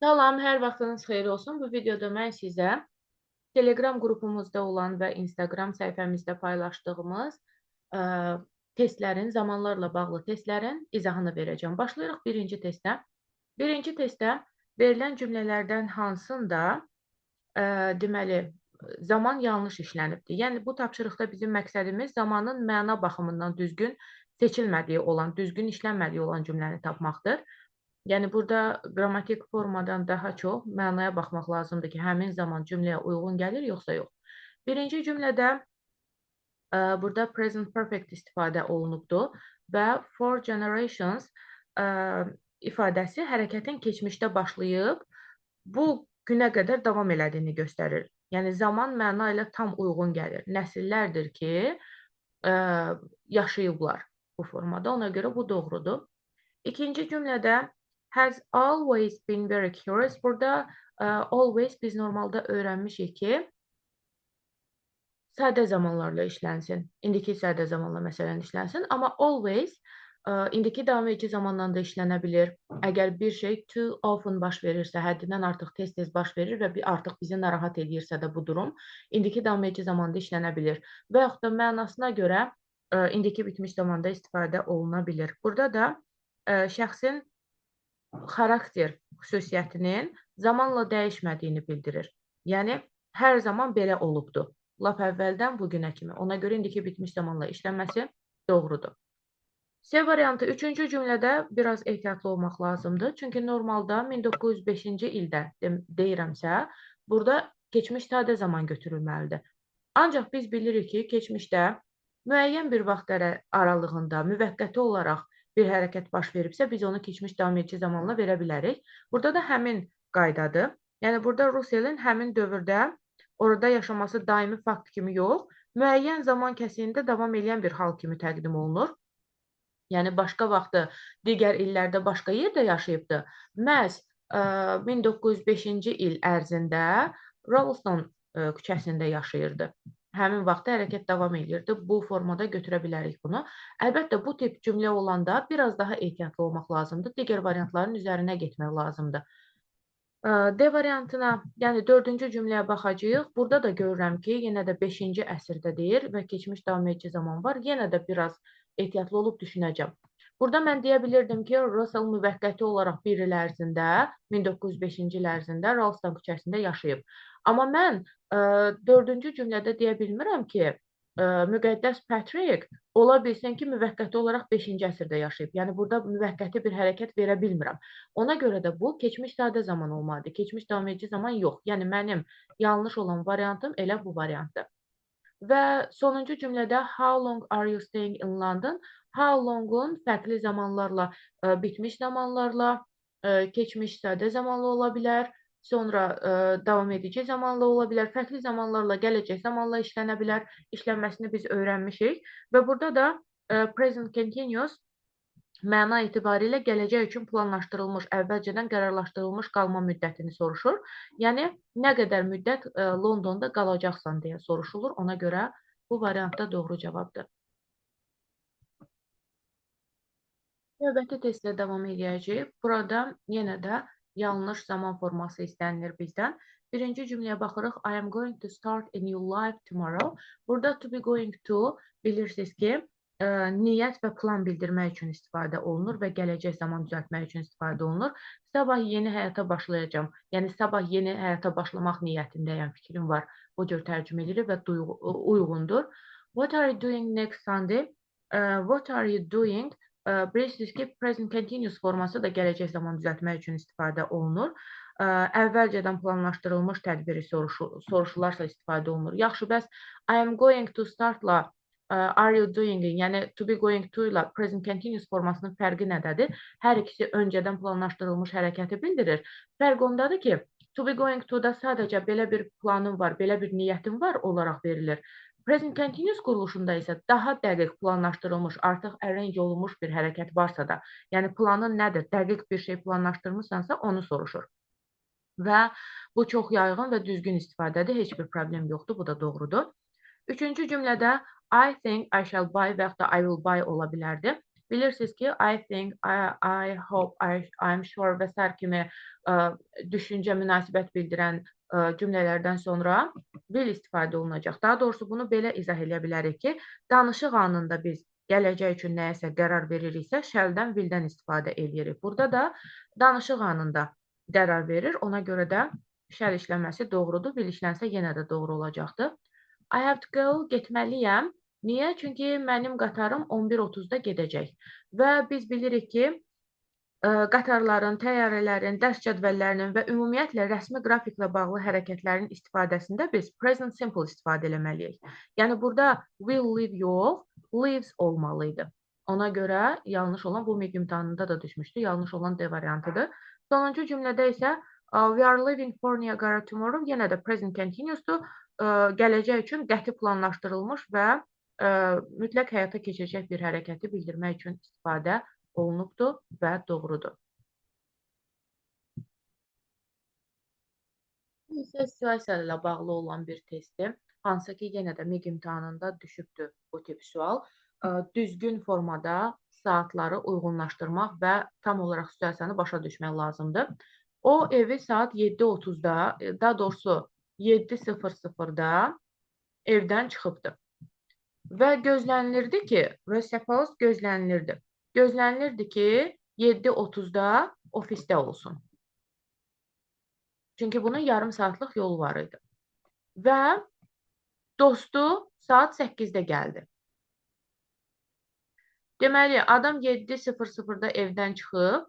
Salam, hər vaxtınız xeyir olsun. Bu videoda mən sizə Telegram qrupumuzda olan və Instagram səhifəmizdə paylaşdığımız ə, testlərin, zamanlarla bağlı testlərin izahını verəcəm. Başlayırıq birinci testə. Birinci testdə verilən cümlələrdən hansında deməli, zaman yanlış işlənibdir. Yəni, bu tapşırıqda bizim məqsədimiz zamanın məna baxımından düzgün seçilmədiyi olan, düzgün işlənmədiyi olan cümləni tapmaqdır. Yəni, burada qrammatik formadan daha çox mənaya baxmaq lazımdır ki, həmin zaman cümləyə uyğun gəlir, yoxsa yox. Birinci cümlədə burada present perfect istifadə olunubdur və for generations ifadəsi hərəkətin keçmişdə başlayıb, bu günə qədər davam elədiyini göstərir. Yəni, zaman məna ilə tam uyğun gəlir. Nəsillərdir ki, yaşayıblar bu formada. Ona görə bu doğrudur. İkinci cümlədə has always been very curious. Burada always biz normalda öyrənmişik ki, sadə zamanlarla işlənsin. İndiki sadə zamanla məsələn işlənsin. Amma always indiki davam edici zamandan da işlənə bilir. Əgər bir şey too often baş verirsə, həddindən artıq tez-tez baş verir və artıq bizi narahat edirsə də bu durum, indiki davam edici zamanda işlənə bilir. Və yaxud da mənasına görə indiki bitmiş zamanda istifadə oluna bilir. Burada da şəxsin xarakter xüsusiyyətinin zamanla dəyişmədiyini bildirir. Yəni, hər zaman belə olubdur. Lap əvvəldən bugünə kimi. Ona görə indiki bitmiş zamanla işlənməsi doğrudur. C variantı üçüncü cümlədə biraz ehtiyatlı olmaq lazımdır. Çünki normalda 1905-ci ildə deyirəmsə, burada keçmiş sadə zaman götürülməlidir. Ancaq biz bilirik ki, keçmişdə müəyyən bir vaxt aralığında müvəqqəti olaraq bir hərəkət baş veribsə, biz onu keçmiş davam edici zamanla verə bilərik. Burada da həmin qaydadır. Yəni, burada Ruselin həmin dövrdə orada yaşaması daimi fakt kimi yox, müəyyən zaman kəsiyində davam edən bir hal kimi təqdim olunur. Yəni, başqa vaxtı digər illərdə başqa yerdə yaşayıbdır. Məhz 1905-ci il ərzində Ralston küçəsində yaşayırdı. Həmin vaxtda hərəkət davam edirdi. Bu formada götürə bilərik bunu. Əlbəttə, bu tip cümlə olanda biraz daha ehtiyatlı olmaq lazımdır. Digər variantların üzərinə getmək lazımdır. D variantına, yəni 4-cü cümləyə baxacağıq. Burada da görürəm ki, yenə də 5-ci əsrdə deyir və keçmiş davam edici zaman var. Yenə də biraz ehtiyatlı olub düşünəcəm. Burada mən deyə bilirdim ki, Russell müvəqqəti olaraq bir il ərzində, 1905-ci il ərzində Ralston küçəsində yaşayıb. Amma mən 4-cü cümlədə deyə bilmirəm ki, müqəddəs Patrick ola bilsin ki, müvəqqəti olaraq 5-ci əsrdə yaşayıb. Yəni, burada müvəqqəti bir hərəkət verə bilmirəm. Ona görə də bu, keçmiş sadə zaman olmalıdır. Keçmiş davam edici zaman yox. Yəni, mənim yanlış olan variantım elə bu variantdır. Və sonuncu cümlədə how long are you staying in London? How long-un fərqli zamanlarla, bitmiş zamanlarla, keçmiş sadə zamanlı ola bilər, sonra davam edici zamanla ola bilər, fərqli zamanlarla, gələcək zamanla işlənə bilər. İşlənməsini biz öyrənmişik və burada da present continuous məna etibarilə gələcək üçün planlaşdırılmış, əvvəlcədən qərarlaşdırılmış qalma müddətini soruşur. Yəni, nə qədər müddət Londonda qalacaqsan deyə soruşulur. Ona görə bu variantda doğru cavabdır. Növbəti testlə davam edəcəyik. Burada yenə də yanlış zaman forması istənilir bizdən. Birinci cümləyə baxırıq. I am going to start a new life tomorrow. Burada to be going to bilirsiniz ki, niyyət və plan bildirmək üçün istifadə olunur və gələcək zaman düzəltmək üçün istifadə olunur. Sabah yeni həyata başlayacağam. Yəni, sabah yeni həyata başlamaq niyyətindəyəm, fikrim var. Bu cür tərcümə edilir və uyğundur. What are you doing next Sunday? What are you doing? Bilirsiniz ki, present continuous forması da gələcək zaman düzəltmək üçün istifadə olunur. Əvvəlcədən planlaşdırılmış tədbiri soruşularsa istifadə olunur. Yaxşı, bəs I am going to start-la are you doing, yəni to be going to ilə present continuous formasının fərqi nədədir? Hər ikisi öncədən planlaşdırılmış hərəkəti bildirir. Fərq ondadır ki, to be going to-da sadəcə belə bir planım var, belə bir niyyətim var olaraq verilir. Present continuous quruluşunda isə daha dəqiq planlaşdırılmış, artıq arrange olunmuş bir hərəkət varsa da, yəni planın nədir, dəqiq bir şey planlaşdırmışsansa onu soruşur. Və bu çox yayğın və düzgün istifadədir, heç bir problem yoxdur, bu da doğrudur. Üçüncü cümlədə I think I shall buy və yaxud da I will buy ola bilərdi. Bilirsiniz ki I think, I hope, I'm sure və sair kimi düşüncə, münasibət bildirən cümlələrdən sonra will istifadə olunacaq. Daha doğrusu bunu belə izah edə bilərik ki, danışıq anında biz gələcək üçün nəyəsə qərar veririksə, shall-dən, will-dən istifadə edirik. Burada da danışıq anında qərar verir. Ona görə də shall işləməsi doğrudur. Will işlənsə yenə də doğru olacaqdır. I have to go, getməliyəm. Niyə? Çünki mənim qatarım 11:30-da gedəcək. Və biz bilirik ki, qatarların, təyyarələrin, dərs cədvəllərinin və ümumiyyətlə rəsmi qrafiklə bağlı hərəkətlərin istifadəsində biz present simple istifadə eləməliyik. Yəni burada will leave yox, leaves olmalıydı. Ona görə yanlış olan bu MIQ imtahanında da düşmüşdü. Yanlış olan D variantıdır. Sonuncu cümlədə isə we are leaving for Niagara tomorrow yenə də present continuousdur. Gələcək üçün qəti planlaşdırılmış və mütləq həyata keçirecək bir hərəkəti bildirmək üçün istifadə olunubdur və doğrudur. Bu isə situasiya ilə bağlı olan bir testdir. Hansı ki, yenə də MIQ imtahanında düşübdür bu tip sual. Düzgün formada saatları uyğunlaşdırmaq və tam olaraq situasiyanı başa düşmək lazımdır. O evi saat 7:30-da, daha doğrusu 7:00-da evdən çıxıbdır. Və gözlənilirdi ki, suppose gözlənilirdi. Gözlənilirdi ki, 7:30-da ofisdə olsun. Çünki bunun yarım saatlıq yolu var idi. Və dostu saat 8-də gəldi. Deməli, adam 7:00-da evdən çıxıb,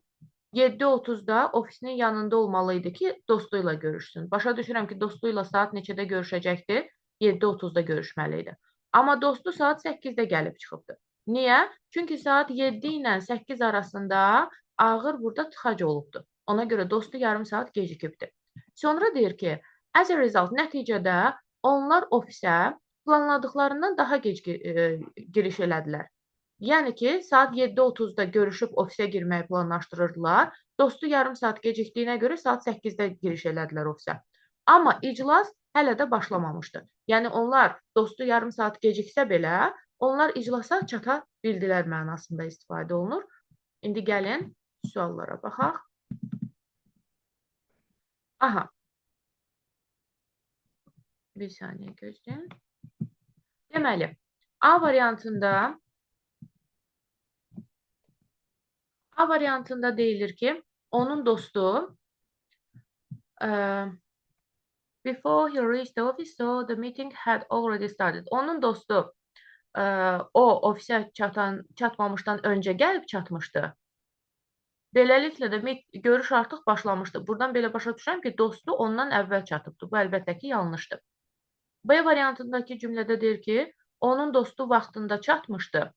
7:30-da ofisinin yanında olmalıydı ki, dostuyla görüşsün. Başa düşürəm ki, dostuyla saat neçədə görüşəcəkdir? 7:30-da görüşməliydi. Amma dostu saat 8-də gəlib çıxıbdır. Niyə? Çünki saat 7 ilə 8 arasında ağır burada tıxac olubdur. Ona görə dostu yarım saat gecikibdir. Sonra deyir ki, as a result, nəticədə onlar ofisə planladıqlarından daha gec giriş elədilər. Yəni ki, saat 7:30-da görüşüb ofisə girməyi planlaşdırırdılar. Dostu yarım saat gecikdiyinə görə saat 8-də giriş elədilər ofisə. Amma iclas hələ də başlamamışdı. Yəni onlar dostu yarım saat geciksə belə, onlar iclasa çata bildilər mənasında istifadə olunur. İndi gəlin suallara baxaq. Aha. Bir saniyə gözləyin. Deməli, A variantında deyilir ki, onun dostu before he reached the office, so the meeting had already started. Onun dostu o ofisə çatmamışdan öncə gəlib çatmışdı. Beləliklə də görüş artıq başlamışdı. Buradan belə başa düşürəm ki, dostu ondan əvvəl çatıbdı. Bu əlbəttə ki, yanlışdır. B variantındakı cümlədə deyir ki, onun dostu vaxtında çatmışdı.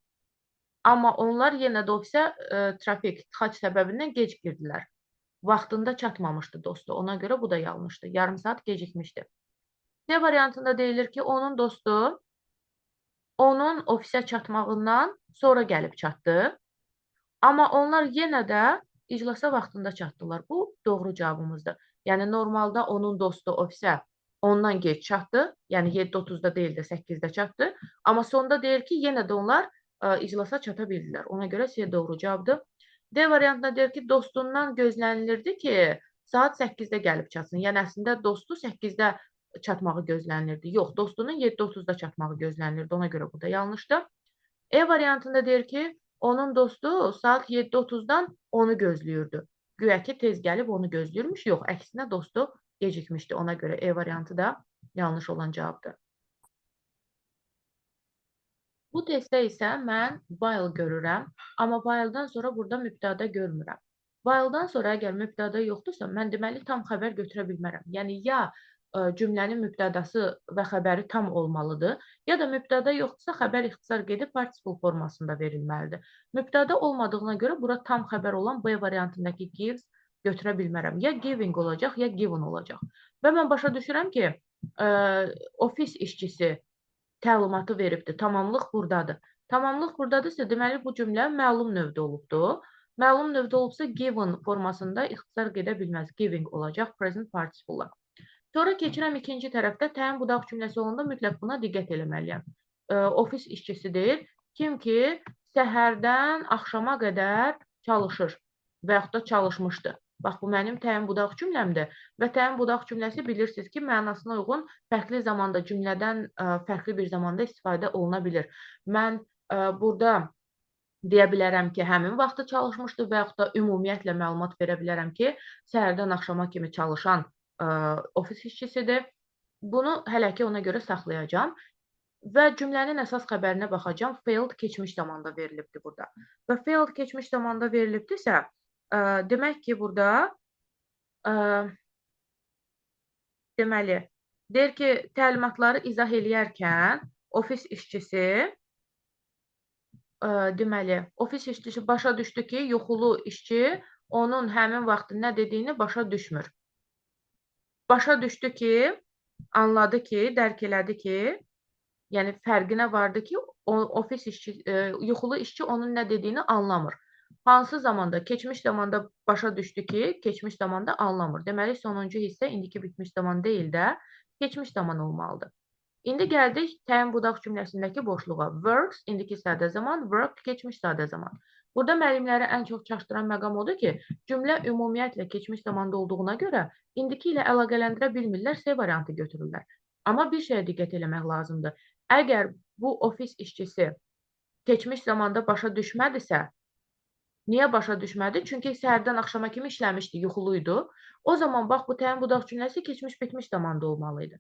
Amma onlar yenə də ofisə trafik, tıxac səbəbindən gec girdilər. Vaxtında çatmamışdı dostu. Ona görə bu da yanlışdır. Yarım saat gecikmişdi. C variantında deyilir ki, onun dostu onun ofisə çatmağından sonra gəlib çatdı. Amma onlar yenə də iclasa vaxtında çatdılar. Bu doğru cavabımızdır. Yəni normalda onun dostu ofisə ondan gec çatdı. Yəni 7:30-da deyil də 8-də çatdı. Amma sonda deyir ki, yenə də onlar iclasa çata bildilər. Ona görə C doğru cavabdır. D variantında deyir ki, dostundan gözlənilirdi ki, saat 8-də gəlib çatsın. Yəni əslində dostu 8-də çatmağı gözlənilirdi. Yox, dostunun 7:30-da çatmağı gözlənilirdi. Ona görə bu da yanlışdır. E variantında deyir ki, onun dostu saat 7:30-dan onu gözləyirdi. Güya ki, tez gəlib onu gözləyirmiş. Yox, əksinə dostu gecikmişdi. Ona görə E variantı da yanlış olan cavabdır. Bu testdə isə mən while görürəm, amma while-dan sonra burada mübtəda görmürəm. While-dan sonra əgər mübtəda yoxdursa, mən deməli tam xəbər götürə bilmərəm. Yəni ya cümlənin mübtədası və xəbəri tam olmalıdır, ya da mübtəda yoxdursa xəbər ixtisar gedib participle formasında verilməlidir. Mübtəda olmadığına görə bura tam xəbər olan B variantındakı gives götürə bilmərəm. Ya giving olacaq, ya given olacaq. Və mən başa düşürəm ki, ofis işçisi təlimatı veribdir. Tamamlıq buradadır. Tamamlıq buradadırsa, deməli bu cümlə məlum növdə olubdur. Məlum növdə olubsa, given formasında ixtisar gedə bilməz. Giving olacaq present participle-la. Sonra keçirəm ikinci tərəfdə təyin budaq cümləsi olanda mütləq buna diqqət eləməliyəm. Ofis işçisi deyir. Kim ki səhərdən axşama qədər çalışır və yaxud da çalışmışdı. Bax, bu mənim təyin budaq cümləmdir və təyin budaq cümləsi bilirsiniz ki, mənasına uyğun fərqli zamanda cümlədən fərqli bir zamanda istifadə oluna bilir. Mən burada deyə bilərəm ki, həmin vaxtı çalışmışdı və yaxud da ümumiyyətlə məlumat verə bilərəm ki, səhərdən axşama kimi çalışan ofis işçisidir. Bunu hələ ki ona görə saxlayacağam. Və cümlənin əsas xəbərinə baxacağam. Failed keçmiş zamanda verilibdir burada. Və failed keçmiş zamanda verilibdirsə, demək ki, burada deməli, deyir ki, təlimatları izah eləyərkən ofis işçisi deməli, ofis işçisi başa düşdü ki, yuxulu işçi onun həmin vaxtı nə dediyini başa düşmür. Başa düşdü ki, anladı ki, dərk elədi ki, yəni fərqinə vardı ki, ofis işçi, yuxulu işçi onun nə dediyini anlamır. Hansı zamanda? Keçmiş zamanda başa düşdü ki, keçmiş zamanda anlamır. Deməli, sonuncu hissə indiki bitmiş zaman deyil də, keçmiş zaman olmalıdır. İndi gəldik təyin budaq cümləsindəki boşluğa. Works, indiki sadə zaman, work, keçmiş sadə zaman. Burada müəllimləri ən çox çaşdıran məqam odur ki, cümlə ümumiyyətlə keçmiş zamanda olduğuna görə indiki ilə əlaqələndirə bilmirlər, S variantı götürürlər. Amma bir şeyə diqqət eləmək lazımdır. Əgər bu ofis işçisi keçmiş zamanda başa düşmədisə, niyə başa düşmədi? Çünki səhərdən axşama kimi işləmişdi, yuxuluydu. O zaman bax, bu təyin budaq cümləsi keçmiş bitmiş zamanda olmalıydı.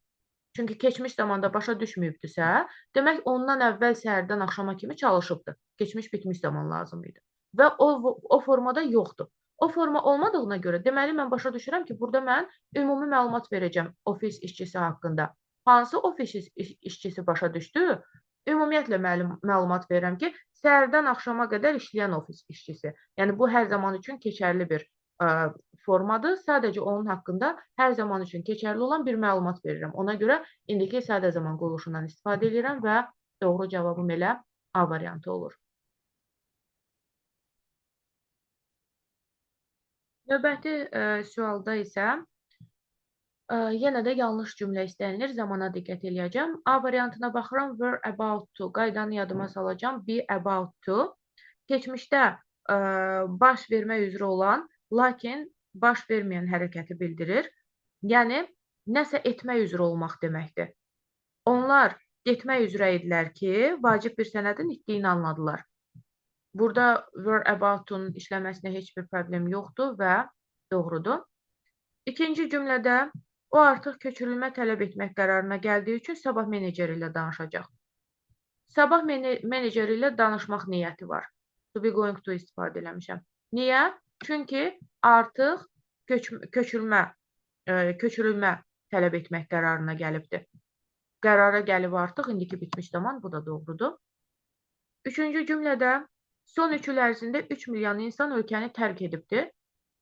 Çünki keçmiş zamanda başa düşməyibdirsə, demək ondan əvvəl səhərdən axşama kimi çalışıbdı. Keçmiş bitmiş zaman lazım idi. Və o formada yoxdur. O forma olmadığına görə deməli mən başa düşürəm ki, burada mən ümumi məlumat verəcəm ofis işçisi haqqında. Hansı ofis işçisi başa düşdü? Ümumiyyətlə məlumat verirəm ki, səhərdən axşama qədər işləyən ofis işçisi. Yəni bu hər zaman üçün keçərli bir formadır. Sadəcə onun haqqında hər zaman üçün keçərli olan bir məlumat verirəm. Ona görə indiki sadə zaman quruluşundan istifadə edirəm və doğru cavabım elə A variantı olur. Növbəti sualda isə yenə də yanlış cümlə istənilir. Zamana diqqət eləyəcəm. A variantına baxıram. Were about to. Qaydanı yadıma salacağam. Be about to. Keçmişdə baş vermək üzrə olan, lakin baş verməyən hərəkəti bildirir. Yəni, nəsə etmək üzrə olmaq deməkdir. Onlar getmək üzrə idilər ki, vacib bir sənədin itdiyini anladılar. Burada were about to-nun işləməsinə heç bir problem yoxdur və doğrudur. İkinci cümlədə o artıq köçürülmə tələb etmək qərarına gəldiyi üçün sabah meneceri ilə danışacaq. Sabah meneceri ilə danışmaq niyyəti var. To be going to istifadə eləmişəm. Niyə? Çünki artıq köçürülmə tələb etmək qərarına gəlibdir. Qərara gəlib artıq, indiki bitmiş zaman, bu da doğrudur. Üçüncü cümlədə son 3 il ərzində 3 milyon insan ölkəni tərk edibdir.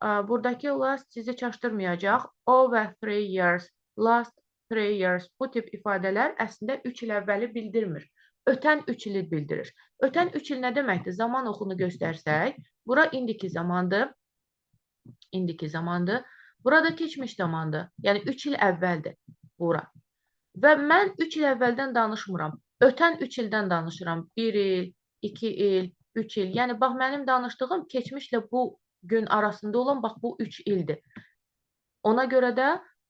Buradakı last sizi çaşdırmayacaq. Over 3 years, last 3 years bu tip ifadələr əslində 3 il əvvəli bildirmir. Ötən 3 ili bildirir. Ötən 3 il nə deməkdir? Zaman oxunu göstərsək, bura indiki zamandır. İndiki zamandır. Burada keçmiş zamandır. Yəni 3 il əvvəldir bura. Və mən 3 il əvvəldən danışmıram. Ötən 3 ildən danışıram. 1 il, 2 il, 3 il. Yəni bax, mənim danışdığım keçmişlə bu gün arasında olan bax bu 3 ildir. Ona görə də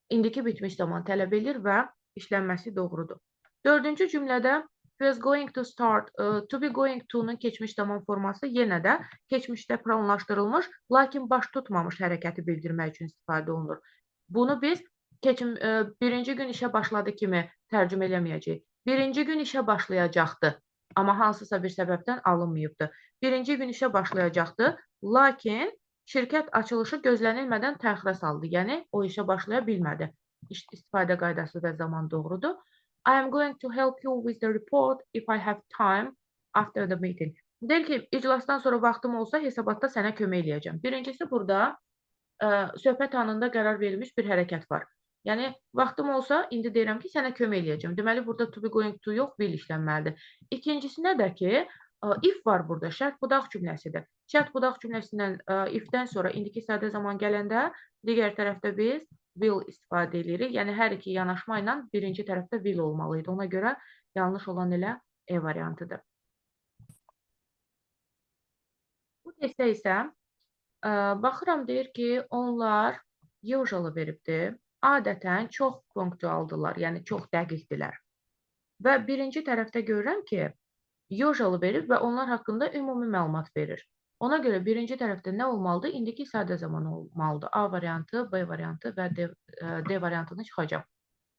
indiki bitmiş zaman tələb edir və işlənməsi doğrudur. Dördüncü cümlədə was going to start, to be going to-nun keçmiş zaman forması yenə də keçmişdə planlaşdırılmış, lakin baş tutmamış hərəkəti bildirmək üçün istifadə olunur. Bunu biz birinci gün işə başladı kimi tərcümə eləməyəcəyik. Birinci gün işə başlayacaqdı, amma hansısa bir səbəbdən alınmayıbdı. Birinci gün işə başlayacaqdı, lakin şirkət açılışı gözlənilmədən təxirə saldı. Yəni, o işə başlaya bilmədi. İstifadə qaydası və zaman doğrudur. I am going to help you with the report if I have time after the meeting. Deyir ki, iclasdan sonra vaxtım olsa hesabatda sənə kömək eləyəcəm. Birincisi, burada söhbət anında qərar verilmiş bir hərəkət var. Yəni, vaxtım olsa, indi deyirəm ki, sənə kömək eləyəcəm. Deməli, burada to be going to yox, will işlənməlidir. İkincisi nədir ki, if var burada, şərt budaq cümləsidir. Şərt budaq cümləsindən if-dən sonra indiki sadə zaman gələndə digər tərəfdə biz will istifadə edirik. Yəni, hər iki yanaşma ilə birinci tərəfdə will olmalıydı. Ona görə yanlış olan elə E variantıdır. testdə isə baxıram deyir ki, onlar usually veribdir. Adətən çox punktualdırlar, yəni çox dəqiqdirlər. Və birinci tərəfdə görürəm ki, usually verir və onlar haqqında ümumi məlumat verir. Ona görə birinci tərəfdə nə olmalıdır? İndiki sadə zaman olmalıdır. A variantı, B variantı və D variantını çıxacaq.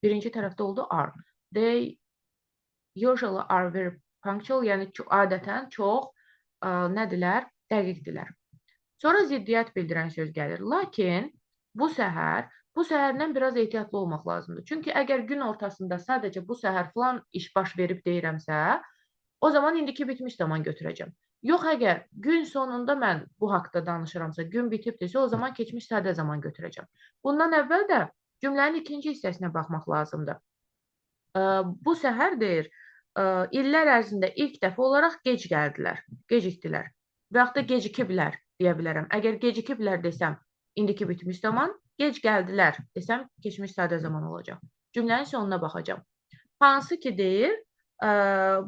Birinci tərəfdə oldu are. They usually are very punctual, yəni adətən çox nədirlər? Dəqiqdirlər. Sonra ziddiyyət bildirən söz gəlir. Lakin bu səhərdən biraz ehtiyatlı olmaq lazımdır. Çünki əgər gün ortasında sadəcə bu səhər filan iş baş verib deyirəmsə, o zaman indiki bitmiş zaman götürəcəm. Yox, əgər gün sonunda mən bu haqda danışıramsa, gün bitibdirsə, o zaman keçmiş sadə zaman götürəcəm. Bundan əvvəl də cümlənin ikinci hissəsinə baxmaq lazımdır. Bu səhər deyir, illər ərzində ilk dəfə olaraq gecikdilər və yaxud da gecikiblər deyə bilərəm. Əgər gecikiblər desəm, indiki bitmiş zaman, gec gəldilər desəm, keçmiş sadə zaman olacaq. Cümlənin sonuna baxacağam. Hansı ki deyir,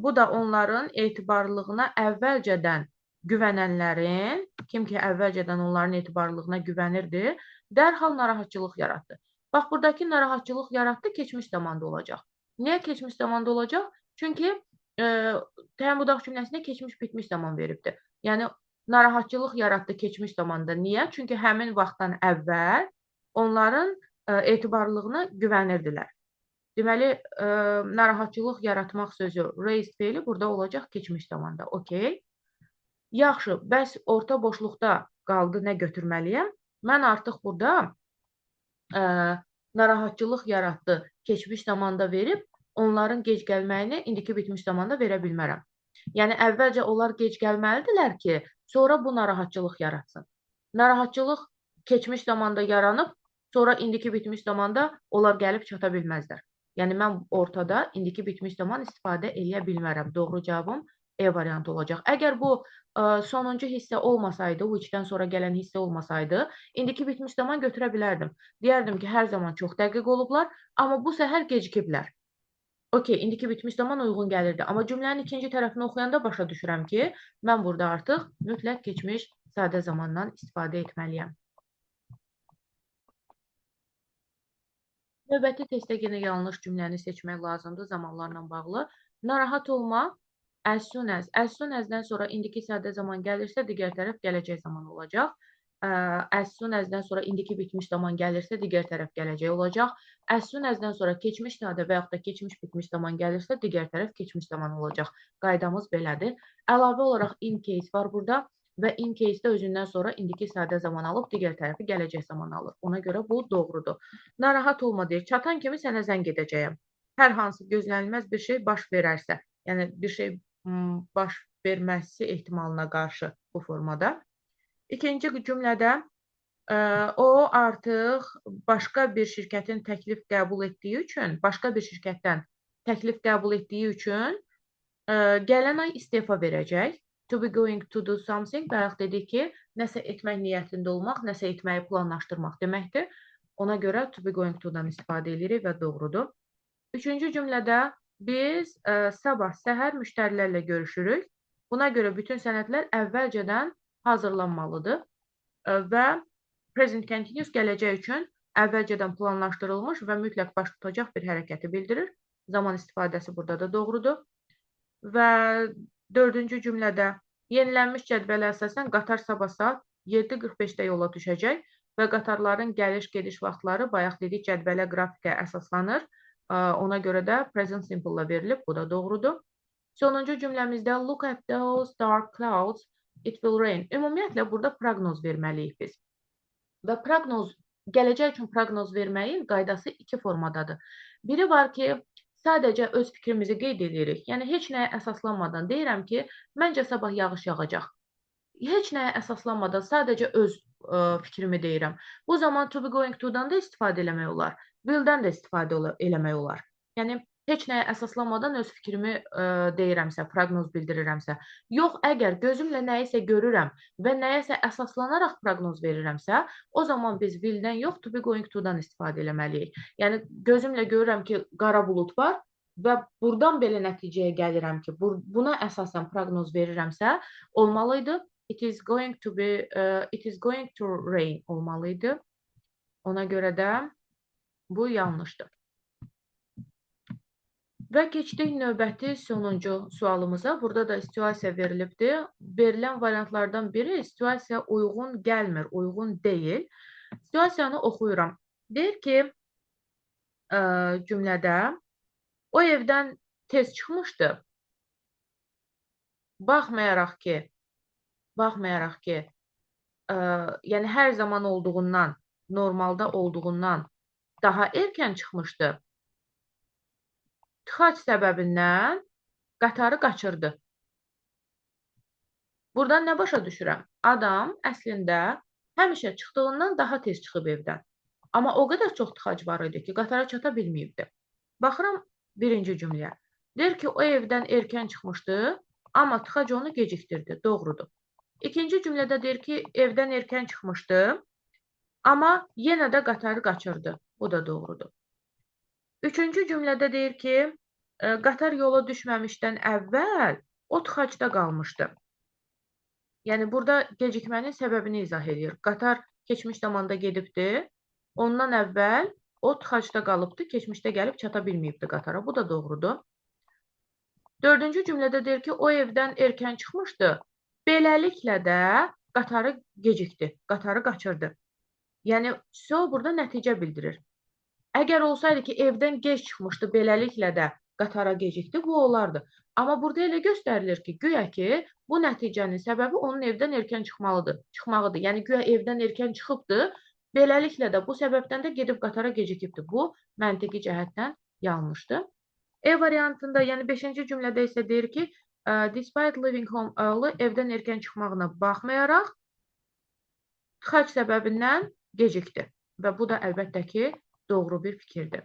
bu da onların etibarlılığına əvvəlcədən güvənənlərin, kim ki əvvəlcədən onların etibarlılığına güvənirdi, dərhal narahatçılıq yaratdı. Bax, buradakı narahatçılıq yaratdı, keçmiş zamanda olacaq. Niyə keçmiş zamanda olacaq? Çünki təyin-budaq cümləsində keçmiş bitmiş zaman veribdir. Yəni, narahatçılıq yaratdı keçmiş zamanda. Niyə? Çünki həmin vaxtdan əvvəl onların etibarlılığına güvənirdilər. Deməli, narahatçılıq yaratmaq sözü raised feili burada olacaq keçmiş zamanda. Okey. Yaxşı, bəs orta boşluqda qaldı nə götürməliyəm? Mən artıq burada narahatçılıq yaratdı keçmiş zamanda verib, onların gec gəlməyini indiki bitmiş zamanda verə bilmərəm. Yəni, əvvəlcə onlar gec gəlməlidirlər ki, sonra bu narahatçılıq yaratsın. Narahatçılıq keçmiş zamanda yaranıb, sonra indiki bitmiş zamanda onlar gəlib çata bilməzlər. Yəni, mən ortada indiki bitmiş zaman istifadə edə bilmərəm. Doğru cavabım E variantı olacaq. Əgər bu sonuncu hissə olmasaydı, which-dən sonra gələn hissə olmasaydı, indiki bitmiş zaman götürə bilərdim. Deyərdim ki, hər zaman çox dəqiq olublar, amma bu səhər gecikiblər. Okey, indiki bitmiş zaman uyğun gəlirdi. Amma cümlənin ikinci tərəfini oxuyanda başa düşürəm ki, mən burada artıq mütləq keçmiş sadə zamandan istifadə etməliyəm. Növbəti testdə yenə yanlış cümləni seçmək lazımdır zamanlarla bağlı. Narahat olma, as soon as-dən sonra indiki sadə zaman gəlirsə, digər tərəf gələcək zaman olacaq. As soon as-dən sonra indiki bitmiş zaman gəlirsə, digər tərəf gələcək olacaq. As soon as-dən sonra keçmiş sadə və yaxud da keçmiş bitmiş zaman gəlirsə, digər tərəf keçmiş zaman olacaq. Qaydamız belədir. Əlavə olaraq in case var burada və in case-də özündən sonra indiki sadə zaman alıb, digər tərəfi gələcək zaman alır. Ona görə bu doğrudur. Narahat olma deyir. Çatan kimi sənə zəng edəcəyəm. Hər hansı gözlənilməz bir şey baş verərsə, yəni bir şey baş verməsi ehtimalına qarşı bu formada. İkinci cümlədə o artıq başqa bir şirkətin təklif qəbul etdiyi üçün, başqa bir şirkətdən təklif qəbul etdiyi üçün gələn ay istefa verəcək. To be going to do something, bayaq dedik ki, nəsə etmək niyyətində olmaq, nəsə etməyi planlaşdırmaq deməkdir. Ona görə to be going to-dan istifadə edirik və doğrudur. Üçüncü cümlədə biz sabah səhər müştərilərlə görüşürük. Buna görə bütün sənədlər əvvəlcədən hazırlanmalıdır və present continuous gələcək üçün əvvəlcədən planlaşdırılmış və mütləq baş tutacaq bir hərəkəti bildirir. Zaman istifadəsi burada da doğrudur. Və dördüncü cümlədə yenilənmiş cədvələ əsasən qatar sabah saat 7:45-də yola düşəcək və qatarların gəliş-gediş vaxtları bayaq dedik cədvələ, qrafikə əsaslanır. Ona görə də present simple-la verilib, bu da doğrudur. Sonuncu cümləmizdə look at those dark clouds, it will rain. Ümumiyyətlə, burada proqnoz verməliyik biz. Və gələcək üçün proqnoz verməyin qaydası iki formadadır. Biri var ki, sadəcə öz fikrimizi qeyd edirik. Yəni, heç nəyə əsaslanmadan deyirəm ki, məncə sabah yağış yağacaq. Heç nəyə əsaslanmadan sadəcə öz fikrimi deyirəm. Bu zaman to be going to-dan da istifadə eləmək olar. Will-dən də istifadə eləmək olar. Yəni, heç nəyə əsaslanmadan öz fikrimi deyirəmsə, proqnoz bildirirəmsə. Yox, əgər gözümlə nəyisə görürəm və nəyəsə əsaslanaraq proqnoz verirəmsə, o zaman biz will-dən yox, to be going to-dan istifadə eləməliyik. Yəni, gözümlə görürəm ki, qara bulut var və buradan belə nəticəyə gəlirəm ki, buna əsasən proqnoz verirəmsə, olmalıydı it is going to rain olmalıydı. Ona görə də bu yanlışdır. Və keçdik növbəti sonuncu sualımıza. Burada da situasiya verilibdir. Verilən variantlardan biri situasiya uyğun gəlmir, uyğun deyil. Situasiyanı oxuyuram. Deyir ki, cümlədə o evdən tez çıxmışdı. Baxmayaraq ki, yəni hər zaman olduğundan, normalda olduğundan daha erkən çıxmışdı. Tıxac səbəbindən qatarı qaçırdı. Buradan nə başa düşürəm? Adam əslində həmişə çıxdığından daha tez çıxıb evdən. Amma o qədər çox tıxac var idi ki, qatara çata bilməyibdi. Baxıram birinci cümləyə. Deyir ki, o evdən erkən çıxmışdı, amma tıxac onu gecikdirdi. Doğrudur. İkinci cümlədə deyir ki, evdən erkən çıxmışdı, amma yenə də qatarı qaçırdı. Bu da doğrudur. Üçüncü cümlədə deyir ki, qatar yola düşməmişdən əvvəl o tıxacda qalmışdı. Yəni, burada gecikmənin səbəbini izah edir. Qatar keçmiş zamanda gedibdi, ondan əvvəl o tıxacda qalıbdı, keçmişdə gəlib çata bilməyibdi qatara. Bu da doğrudur. Dördüncü cümlədə deyir ki, o evdən erkən çıxmışdı, beləliklə də qatarı gecikdi, qatarı qaçırdı. Yəni, burada nəticə bildirir. Əgər olsaydı ki, evdən gec çıxmışdı, beləliklə də qatara gecikdi, bu olardı. Amma burada elə göstərilir ki, güya ki, bu nəticənin səbəbi onun evdən erkən çıxmağıdır. Yəni, güya evdən erkən çıxıbdı, beləliklə də bu səbəbdən də gedib qatara gecikibdi. Bu, məntiqi cəhətdən yanlışdır. E variantında, yəni 5-ci cümlədə isə deyir ki, despite leaving home early, evdən erkən çıxmağına baxmayaraq, tıxac səbəbindən gecikdi. Və bu da əlbəttə ki, doğru bir fikirdir.